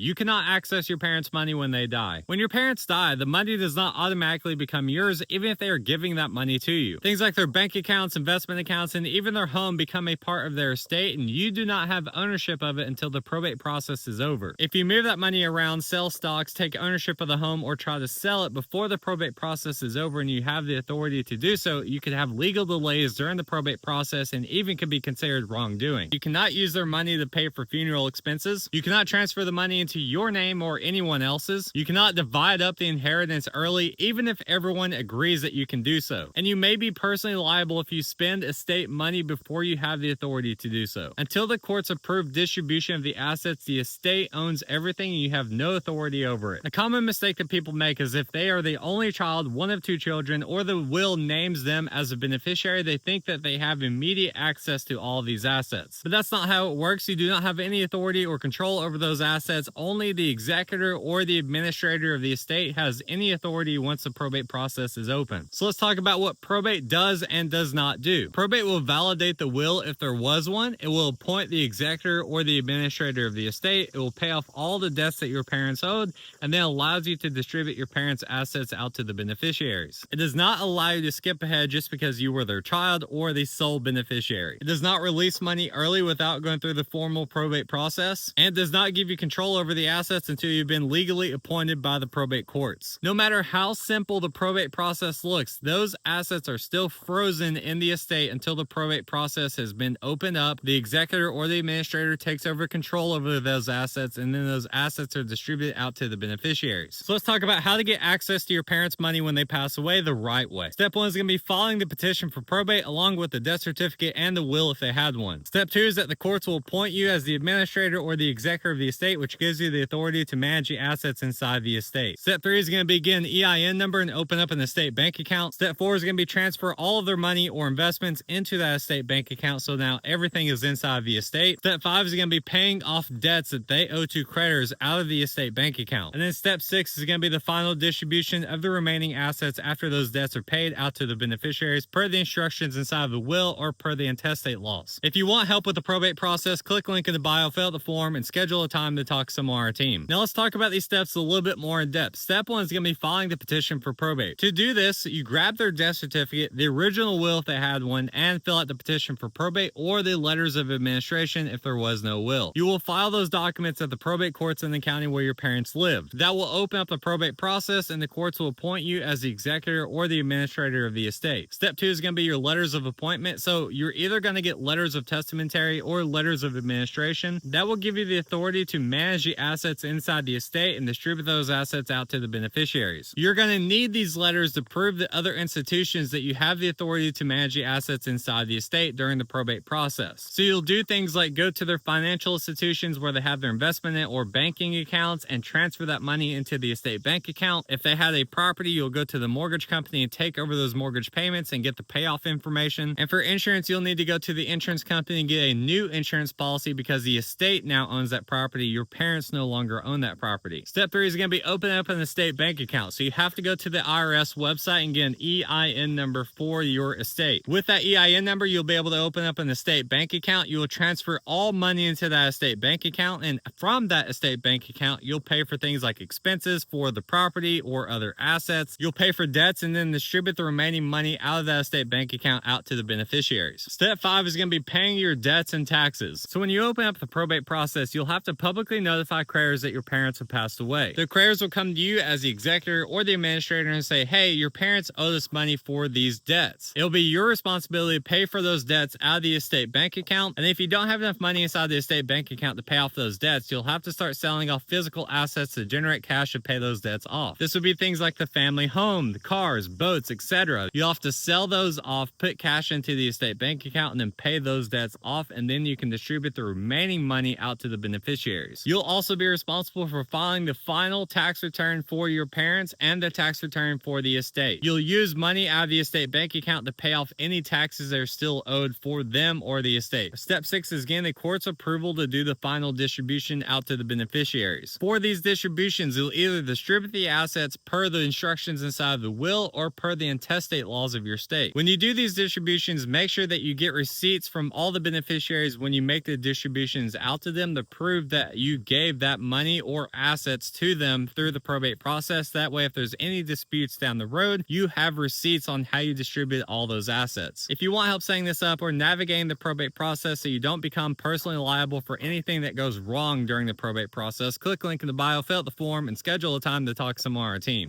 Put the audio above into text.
You cannot access your parents' money when they die. When your parents die, the money does not automatically become yours even if they are giving that money to you. Things like their bank accounts, investment accounts, and even their home become a part of their estate, and you do not have ownership of it until the probate process is over. If you move that money around, sell stocks, take ownership of the home, or try to sell it before the probate process is over and you have the authority to do so, you could have legal delays during the probate process and even could be considered wrongdoing. You cannot use their money to pay for funeral expenses. You cannot transfer the money into your name or anyone else's. You cannot divide up the inheritance early, even if everyone agrees that you can do so. And you may be personally liable if you spend estate money before you have the authority to do so. Until the courts approve distribution of the assets, the estate owns everything and you have no authority over it. A common mistake that people make is if they are the only child, one of two children, or the will names them as a beneficiary, they think that they have immediate access to all of these assets. But that's not how it works. You do not have any authority or control over those assets. Only the executor or the administrator of the estate has any authority once the probate process is open. So let's talk about what probate does and does not do. Probate will validate the will if there was one. It will appoint the executor or the administrator of the estate. It will pay off all the debts that your parents owed, and then allows you to distribute your parents' assets out to the beneficiaries. It does not allow you to skip ahead just because you were their child or the sole beneficiary. It does not release money early without going through the formal probate process, and does not give you control over the assets until you've been legally appointed by the probate courts. No matter how simple the probate process looks, those assets are still frozen in the estate until the probate process has been opened up, the executor or the administrator takes over control over those assets, and then those assets are distributed out to the beneficiaries. So let's talk about how to get access to your parents' money when they pass away the right way. Step 1 is going to be filing the petition for probate along with the death certificate and the will if they had one. Step 2 is that the courts will appoint you as the administrator or the executor of the estate, which gives you the authority to manage the assets inside the estate. Step 3 is going to be get an EIN number and open up an estate bank account. Step 4 is going to be transfer all of their money or investments into that estate bank account, so now everything is inside the estate. Step 5 is going to be paying off debts that they owe to creditors out of the estate bank account. And then step 6 is going to be the final distribution of the remaining assets after those debts are paid out to the beneficiaries per the instructions inside of the will or per the intestate laws. If you want help with the probate process, click link in the bio, fill out the form, and schedule a time to talk to someone on our team. Now let's talk about these steps a little bit more in depth. Step 1 is going to be filing the petition for probate. To do this, you grab their death certificate, the original will if they had one, and fill out the petition for probate or the letters of administration if there was no will. You will file those documents at the probate courts in the county where your parents lived. That will open up the probate process and the courts will appoint you as the executor or the administrator of the estate. Step 2 is going to be your letters of appointment. So you're either going to get letters of testamentary or letters of administration. That will give you the authority to manage the assets inside the estate and distribute those assets out to the beneficiaries. You're going to need these letters to prove to other institutions that you have the authority to manage the assets inside the estate during the probate process. So you'll do things like go to their financial institutions where they have their investment in or banking accounts and transfer that money into the estate bank account. If they had a property, you'll go to the mortgage company and take over those mortgage payments and get the payoff information. And for insurance, you'll need to go to the insurance company and get a new insurance policy because the estate now owns that property. Your parents no longer own that property. Step 3 is going to be opening up an estate bank account. So you have to go to the IRS website and get an EIN number for your estate. With that EIN number, you'll be able to open up an estate bank account. You will transfer all money into that estate bank account, and from that estate bank account, you'll pay for things like expenses for the property or other assets. You'll pay for debts and then distribute the remaining money out of that estate bank account out to the beneficiaries. Step 5 is going to be paying your debts and taxes. So when you open up the probate process, you'll have to publicly notify creditors that your parents have passed away. The creditors will come to you as the executor or the administrator and say, hey, your parents owe this money for these debts. It'll be your responsibility to pay for those debts out of the estate bank account. And if you don't have enough money inside the estate bank account to pay off those debts, you'll have to start selling off physical assets to generate cash to pay those debts off. This would be things like the family home, the cars, boats, etc. You'll have to sell those off, put cash into the estate bank account, and then pay those debts off, and then you can distribute the remaining money out to the beneficiaries. You'll also be responsible for filing the final tax return for your parents and the tax return for the estate. You'll use money out of the estate bank account to pay off any taxes that are still owed for them or the estate. Step 6 is getting the court's approval to do the final distribution out to the beneficiaries. For these distributions, you'll either distribute the assets per the instructions inside of the will or per the intestate laws of your state. When you do these distributions, make sure that you get receipts from all the beneficiaries when you make the distributions out to them to prove that you gave gave that money or assets to them through the probate process. That way, if there's any disputes down the road, you have receipts on how you distribute all those assets. If you want help setting this up or navigating the probate process so you don't become personally liable for anything that goes wrong during the probate process, click link in the bio, fill out the form, and schedule a time to talk to someone on our team.